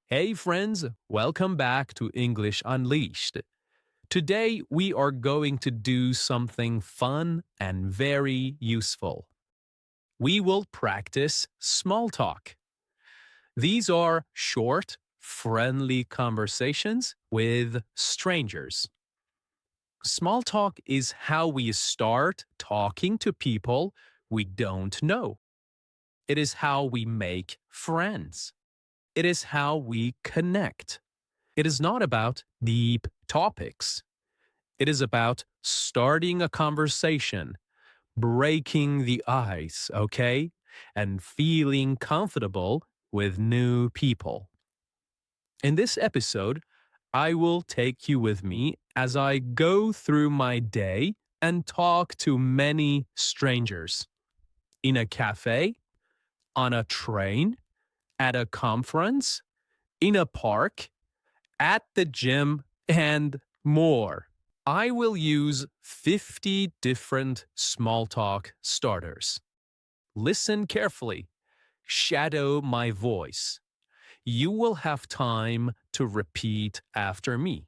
Hey friends, welcome back to English Unleashed. Today we are going to do something fun and very useful. We will practice small talk. These are short, friendly conversations with strangers. Small talk is how we start talking to people we don't know. It is how we make friends. It is how we connect. It is not about deep topics. It is about starting a conversation, breaking the ice, okay? And feeling comfortable with new people. In this episode, I will take you with me as I go through my day and talk to many strangers. In a cafe, on a train, at a conference, in a park, at the gym, and more. I will use 50 different small talk starters. Listen carefully. Shadow my voice. You will have time to repeat after me.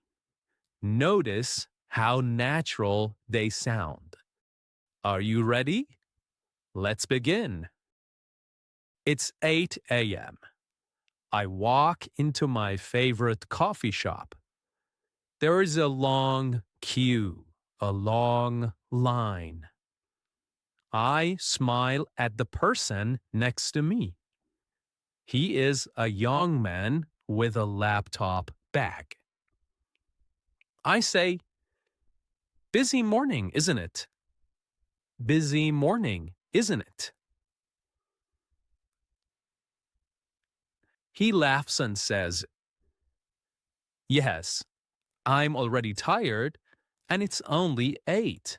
Notice how natural they sound. Are you ready? Let's begin. It's 8 a.m. I walk into my favorite coffee shop. There is a long queue, a long line. I smile at the person next to me. He is a young man with a laptop bag. I say, busy morning, isn't it? Busy morning, isn't it? He laughs and says, yes, I'm already tired and it's only 8.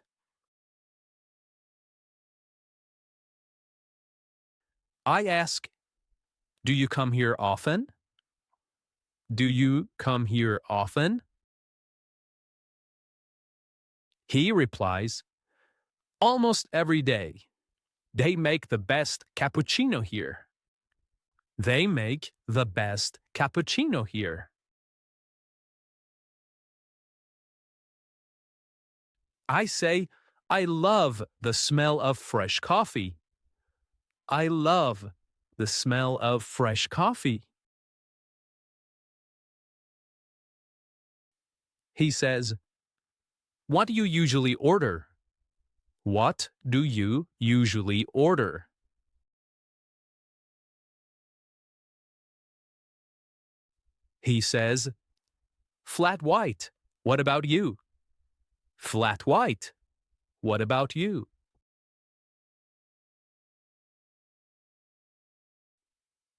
I ask, do you come here often? Do you come here often? He replies, almost every day. They make the best cappuccino here. They make the best cappuccino here. I say, I love the smell of fresh coffee. I love the smell of fresh coffee. He says, what do you usually order? What do you usually order? He says, flat white. What about you? Flat white. What about you?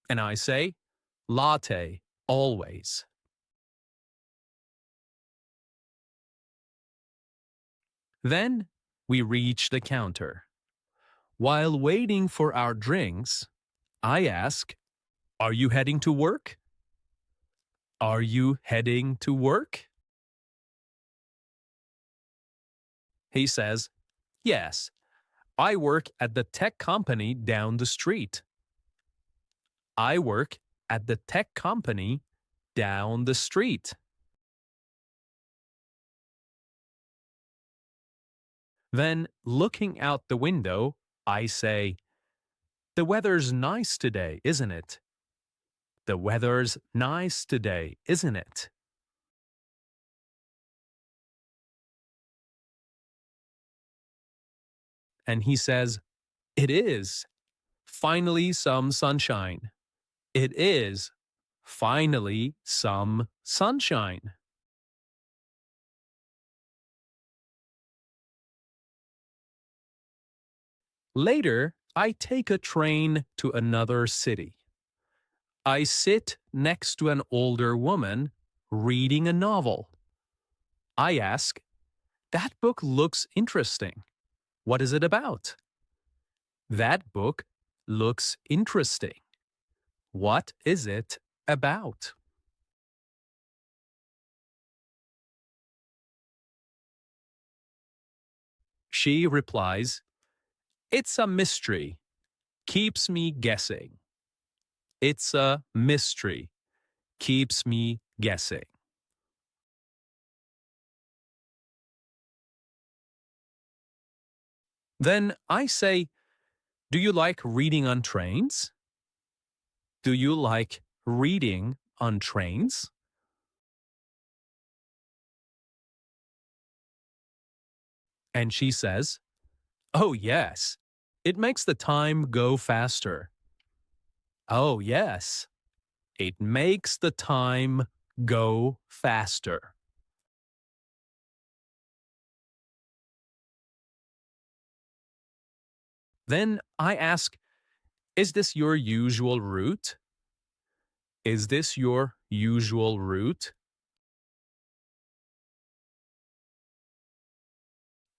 And I say, latte, always. Then we reach the counter. While waiting for our drinks, I ask, are you heading to work? Are you heading to work? He says, yes, I work at the tech company down the street. I work at the tech company down the street. Then, looking out the window, I say, the weather's nice today, isn't it? The weather's nice today, isn't it? And he says, it is. Finally, some sunshine. It is. Finally, some sunshine. Later, I take a train to another city. I sit next to an older woman reading a novel. I ask, that book looks interesting. What is it about? That book looks interesting. What is it about? She replies, it's a mystery. Keeps me guessing. It's a mystery. keeps me guessing. Then I say, do you like reading on trains? Do you like reading on trains? And she says, oh, yes. It makes the time go faster. Oh, yes. It makes the time go faster. Then I ask, is this your usual route? Is this your usual route?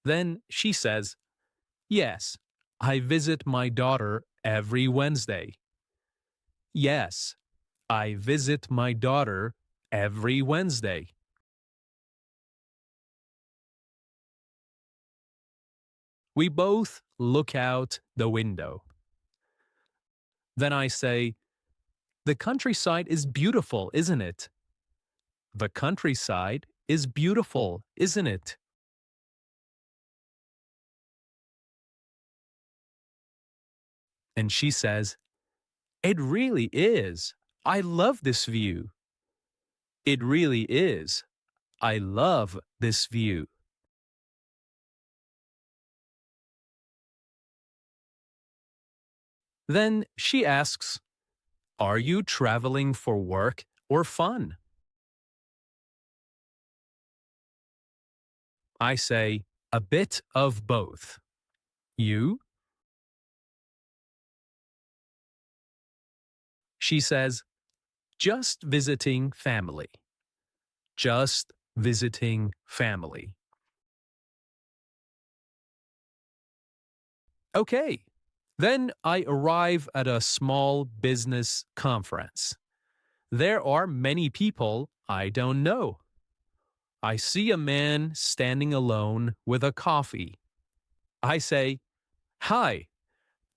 Then she says, yes, I visit my daughter every Wednesday. Yes, I visit my daughter every Wednesday. We both look out the window. Then I say, the countryside is beautiful, isn't it? The countryside is beautiful, isn't it? And she says, it really is. I love this view. It really is. I love this view. Then she asks, are you traveling for work or fun? I say, a bit of both. You? She says, just visiting family. Just visiting family. Okay. Then I arrive at a small business conference. There are many people I don't know. I see a man standing alone with a coffee. I say, hi,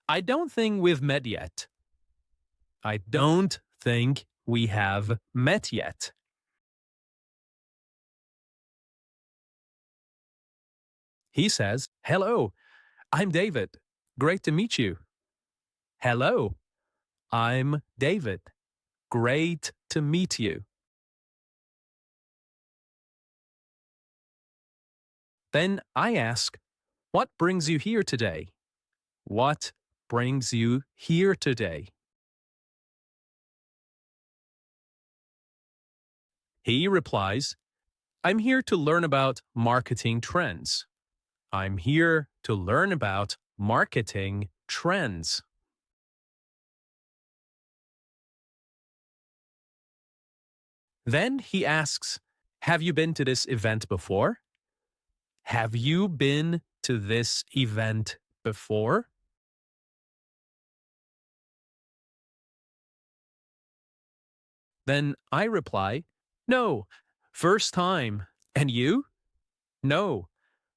I don't think we've met yet. I don't think we have met yet. He says, hello, I'm David. Great to meet you. Hello, I'm David. Great to meet you. Then I ask, what brings you here today? What brings you here today? He replies, I'm here to learn about marketing trends. I'm here to learn about marketing trends. Then he asks, have you been to this event before? Have you been to this event before? Then I reply, no, first time. And you? No,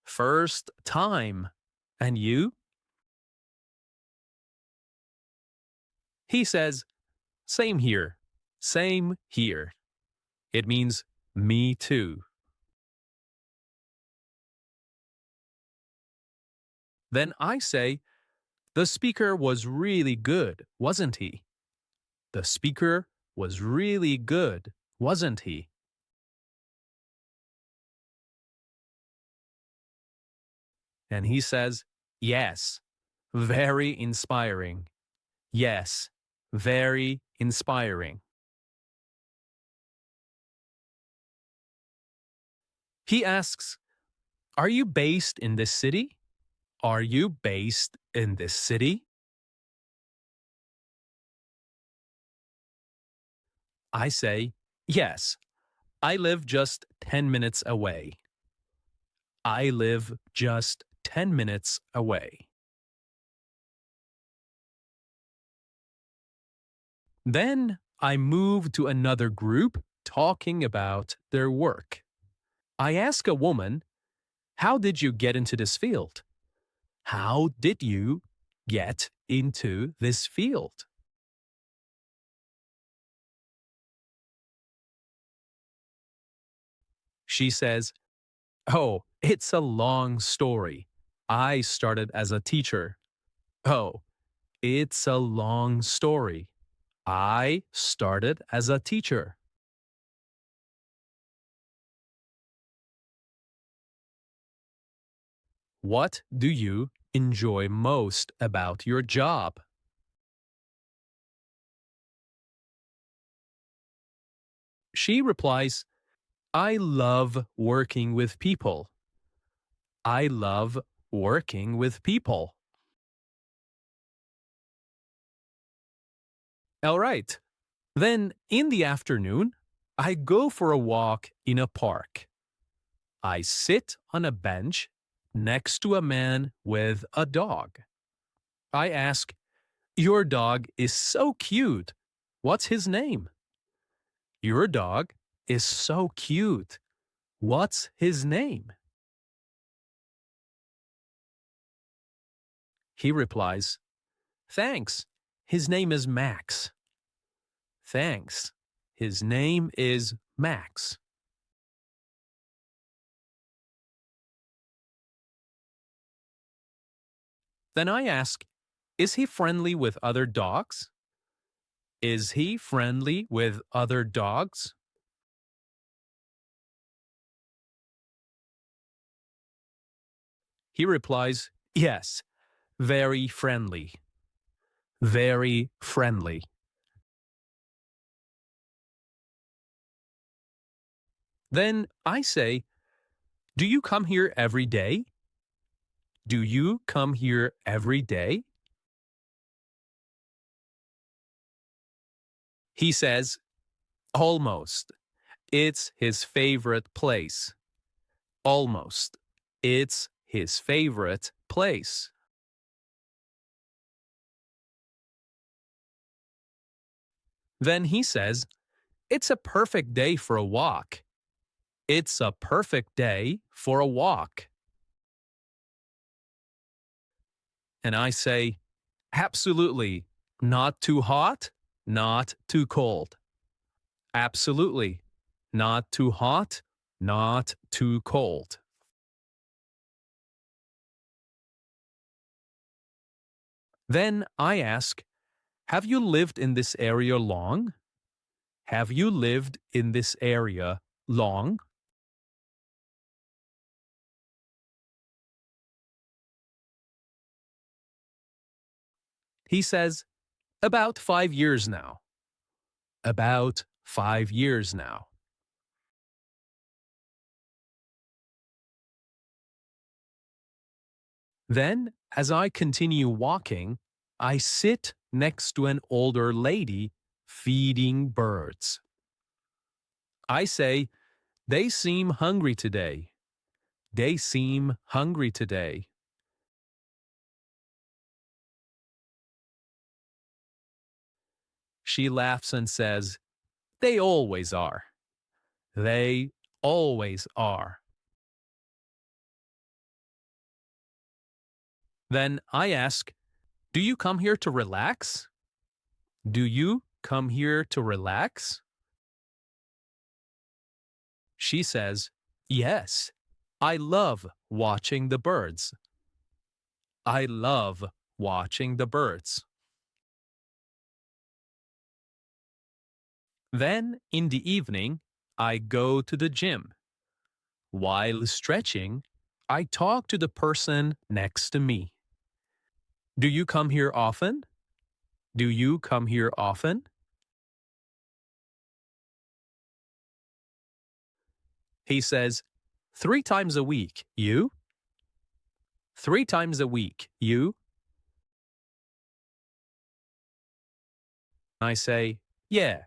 first time. And you? He says, same here. Same here. It means me too. Then I say, the speaker was really good, wasn't he? The speaker was really good, wasn't he? And he says, yes, very inspiring. Yes, very inspiring. He asks, are you based in this city? Are you based in this city? I say, yes, I live just 10 minutes away. I live just 10 minutes away. Then I move to another group talking about their work. I ask a woman, how did you get into this field? How did you get into this field? She says, "Oh, it's a long story. I started as a teacher." Oh, it's a long story. I started as a teacher. What do you enjoy most about your job? She replies, I love working with people. I love working with people. All right. Then in the afternoon, I go for a walk in a park. I sit on a bench next to a man with a dog. I ask, Your dog is so cute. What's his name? Your dog is so cute. What's his name? He replies, Thanks. His name is Max. Thanks. His name is Max. Then I ask, Is he friendly with other dogs? Is he friendly with other dogs? He replies, Yes, very friendly. Very friendly. Then I say, Do you come here every day? Do you come here every day? He says, Almost. It's his favorite place. Almost. It's his favorite place. Then he says, It's a perfect day for a walk. It's a perfect day for a walk. And I say, Absolutely. Not too hot, not too cold. Absolutely. Not too hot, not too cold. Then I ask, Have you lived in this area long? Have you lived in this area long? He says, About 5 years now. About 5 years now. Then, as I continue walking, I sit next to an older lady feeding birds. I say, They seem hungry today. They seem hungry today. She laughs and says, They always are. They always are. Then I ask, Do you come here to relax? Do you come here to relax? She says, Yes, I love watching the birds. I love watching the birds. Then, in the evening, I go to the gym. While stretching, I talk to the person next to me. Do you come here often? Do you come here often? He says, 3 times a week. You? 3 times a week. You? I say, Yeah,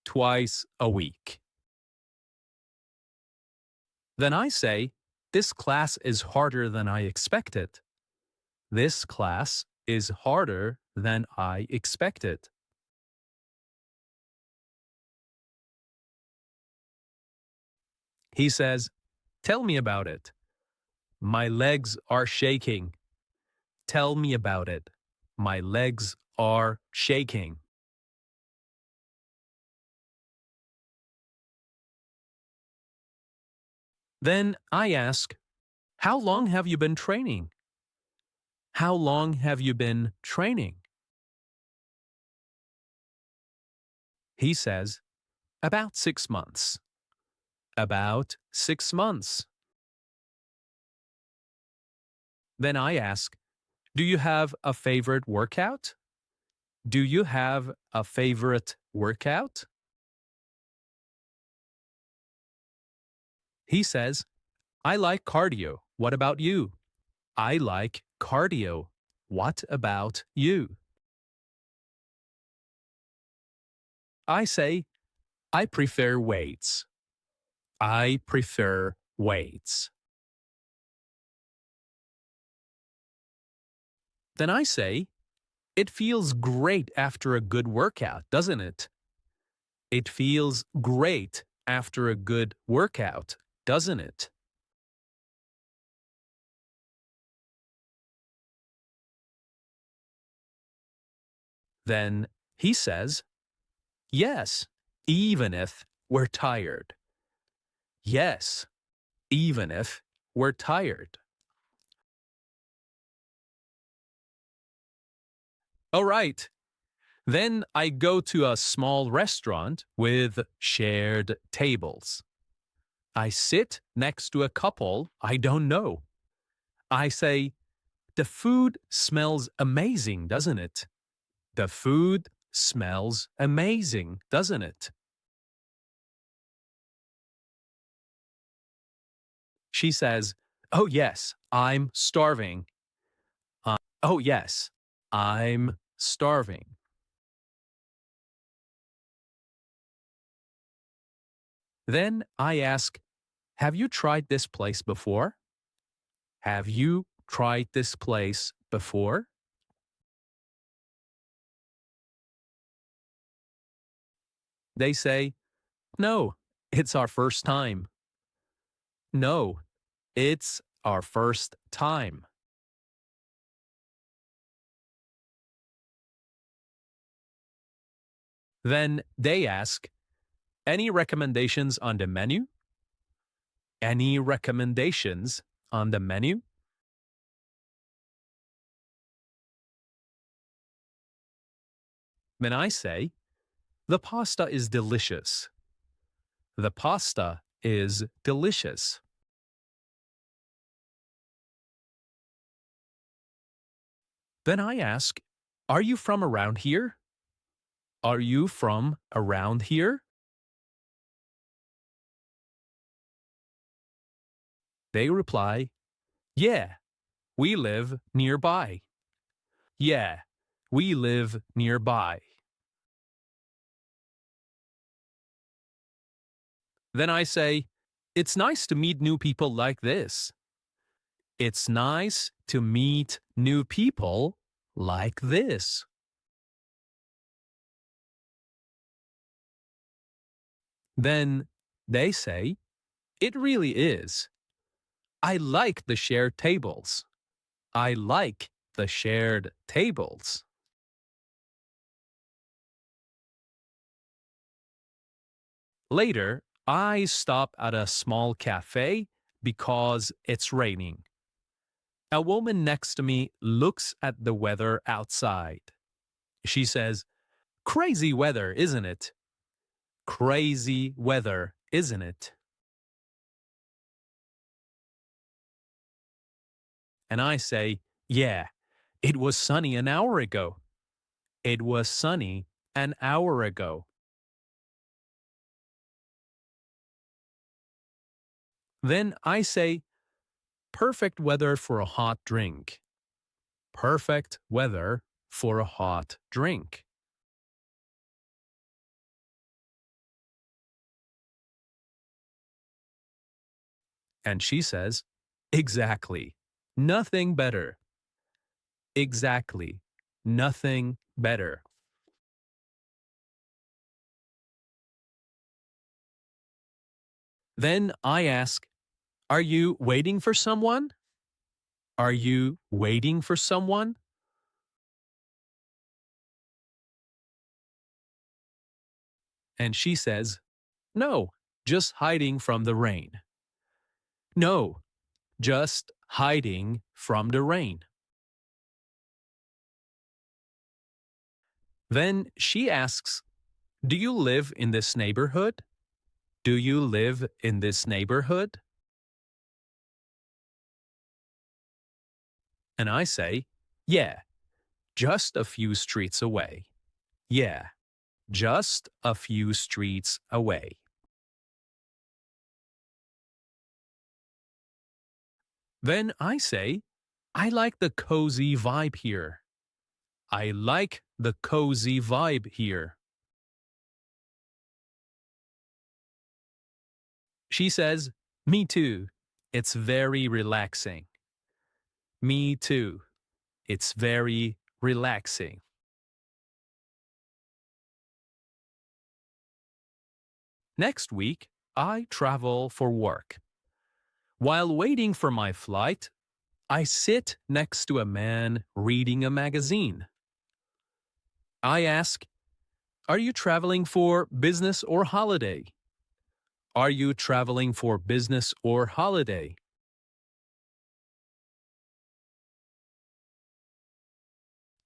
twice a week. Then I say, This class is harder than I expected. This class is harder than I expected. He says, Tell me about it. My legs are shaking. Tell me about it. My legs are shaking. Then I ask, how long have you been training? How long have you been training? He says, about 6 months. About 6 months. Then I ask, do you have a favorite workout? Do you have a favorite workout? He says, I like cardio. What about you? I like cardio. What about you? I say, I prefer weights. I prefer weights. Then I say, it feels great after a good workout, doesn't it? It feels great after a good workout, doesn't it? Then he says, yes, even if we're tired. Yes, even if we're tired. All right. Then I go to a small restaurant with shared tables. I sit next to a couple I don't know. I say, the food smells amazing, doesn't it? The food smells amazing, doesn't it? She says, oh, yes, I'm starving. Oh, yes, I'm starving. Then I ask, have you tried this place before? Have you tried this place before? They say, no, it's our first time. No, it's our first time. Then they ask, any recommendations on the menu? Any recommendations on the menu? Then I say, the pasta is delicious. The pasta is delicious. Then I ask, are you from around here? Are you from around here? They reply, yeah, we live nearby. Yeah, we live nearby. Then I say, it's nice to meet new people like this. It's nice to meet new people like this. Then they say, it really is. I like the shared tables. I like the shared tables. Later, I stop at a small cafe because it's raining. A woman next to me looks at the weather outside. She says, crazy weather, isn't it? Crazy weather, isn't it? And I say, yeah, it was sunny an hour ago. It was sunny an hour ago. Then I say, perfect weather for a hot drink. Perfect weather for a hot drink. And she says, exactly. Nothing better. Exactly. Nothing better. Then I ask, are you waiting for someone? Are you waiting for someone? And she says, no, just hiding from the rain. No, just hiding from the rain. Then she asks, do you live in this neighborhood? Do you live in this neighborhood? And I say, yeah, just a few streets away. Yeah, just a few streets away. Then I say, I like the cozy vibe here. I like the cozy vibe here. She says, me too. It's very relaxing. Me too. It's very relaxing. Next week, I travel for work. While waiting for my flight, I sit next to a man reading a magazine. I ask, are you traveling for business or holiday? Are you traveling for business or holiday?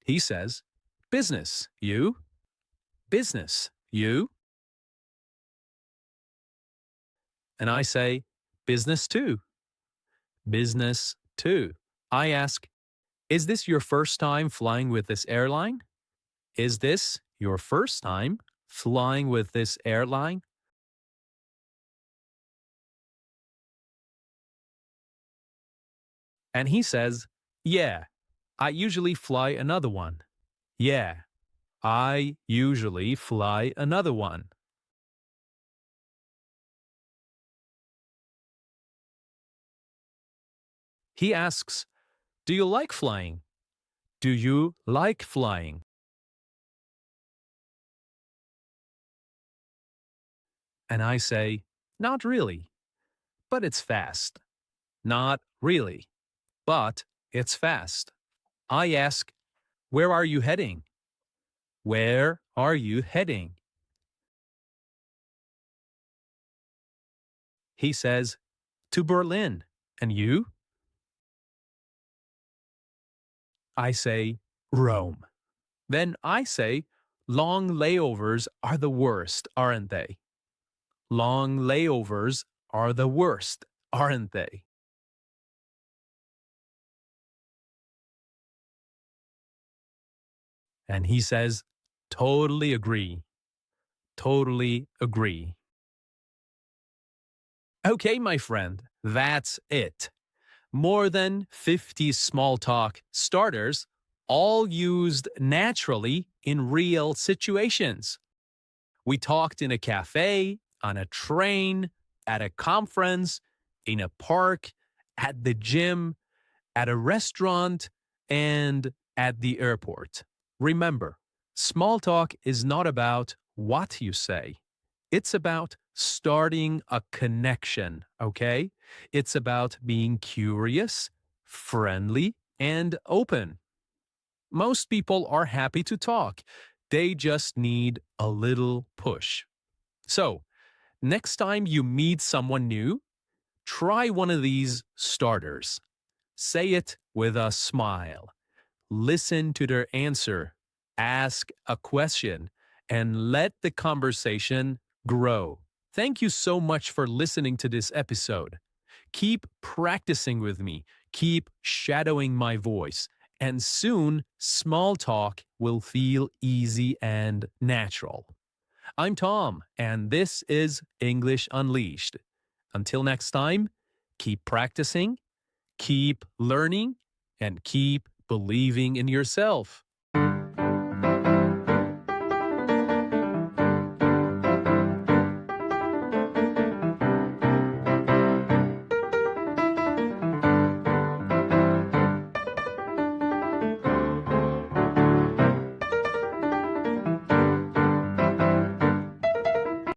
He says, business, you? Business, you? And I say, business too. Business too. I ask, is this your first time flying with this airline? Is this your first time flying with this airline? And he says, yeah, I usually fly another one. Yeah, I usually fly another one. He asks, do you like flying? Do you like flying? And I say, not really, but it's fast. Not really, but it's fast. I ask, where are you heading? Where are you heading? He says, to Berlin. And you? I say, Rome. Then I say, long layovers are the worst, aren't they? Long layovers are the worst, aren't they? And he says, totally agree. Totally agree. Okay, my friend, that's it. More than 50 small talk starters, all used naturally in real situations. We talked in a cafe, on a train, at a conference, in a park, at the gym, at a restaurant, and at the airport. Remember, small talk is not about what you say. It's about starting a connection, okay? It's about being curious, friendly, and open. Most people are happy to talk. They just need a little push. So, next time you meet someone new, try one of these starters. Say it with a smile. Listen to their answer. Ask a question and let the conversation grow. Thank you so much for listening to this episode. Keep practicing with me. Keep shadowing my voice. And soon, small talk will feel easy and natural. I'm Tom, and this is English Unleashed. Until next time, keep practicing, keep learning, and keep believing in yourself.